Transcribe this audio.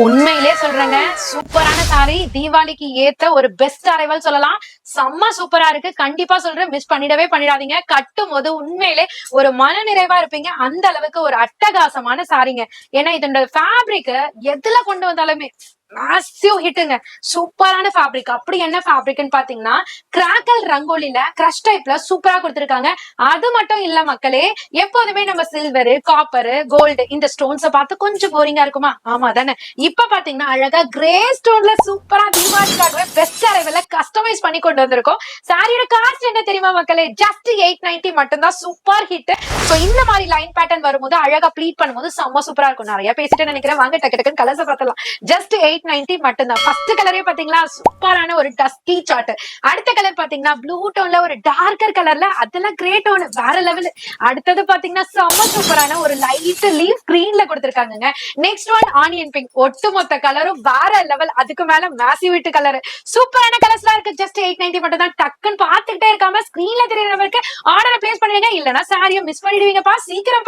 உண்மையிலே சொல்றேங்க. சூப்பரான சாரி. தீபாவளிக்கு ஏத்த ஒரு பெஸ்ட் அரைவல் சொல்லலாம். செம்ம சூப்பரா இருக்கு. கண்டிப்பா சொல்றேன். மிஸ் பண்ணிடவே பண்ணிடாதீங்க. கட்டும்போது உண்மையிலே ஒரு மனநிறைவா இருப்பீங்க. அந்த அளவுக்கு ஒரு அட்டகாசமான சாரிங்க. ஏன்னா இதோட ஃபேப்ரிக் எதுல கொண்டு வந்தாலுமே மேசிவ் ஹிட்டுங்க. சூப்பரான ஃபேப்ரிக். அப்படி என்ன ஃபேப்ரிக்ன்னு பாத்தீங்கன்னா, கிராக்கல் ரங்கோலில கிரஷ் டைப்ல சூப்பரா குடுத்திருக்காங்க. அது மட்டும் இல்ல மக்களே, எப்போதுமே நம்ம சில்வர், காப்பர், கோல்டு இந்த ஸ்டோன்ஸ பார்த்து கொஞ்சம் போரிங்கா இருக்குமா? ஆமா தானே? இப்ப பாத்தீங்கன்னா அழகா கிரே ஸ்டோன்ல சூப்பரா தீபாவளிக்காகவே பெஸ்ட் அரைவல கஸ்டமைஸ் பண்ணி கொண்டு வந்திருக்கோம். சாரியோட காஸ்ட் என்ன தெரியுமா மக்களே? ஜஸ்ட் 890 மட்டும் தான். Super hit. சோ இந்த மாதிரி லைன் பேட்டர்ன் வரும்போது அழகா ப்ளீட் பண்ணும்போது செம்ம சூப்பரா இருக்கும். நிறைய பேசிட்டு நினைக்கிறேன். வாங்க டக்கு டக்குன்னு கலர்ஸ் பார்த்தலாம். ஜஸ்ட் 890 மட்டும் தான். ஃபர்ஸ்ட் கலரே பாத்தீங்களா சூப்பரான ஒரு டஸ்கி சார்ட். அடுத்த கலர் பாத்தீங்கன்னா ப்ளூ டோன்ல ஒரு டார்க்கர் கலர்ல அதெல்லாம் கிரே டோன் வேற லெவல். அடுத்தது பாத்தீங்கன்னா செம்ம சூப்பரான ஒரு லைட் லீஃப் கிரீன்ல கொடுத்திருக்காங்க. Next one onion pink. ஒட்டுமொத்த கலரும் வேற லெவல். அதுக்கு மேல மேசிவிட் கலர். சூப்பரான கலர்ஸ்லாம் இருக்கு. ஜஸ்ட் 890 மட்டும் தான். டக்குன்னு பாத்துக்கிட்டே இருக்காம ஸ்கிரீன்ல தெரியறவருக்கு ஆர்டரை பிளேஸ் பண்ணுவீங்க. இல்லனா சாரியை மிஸ் பண்ணிடுவீங்கப்பா. சீக்கிரம்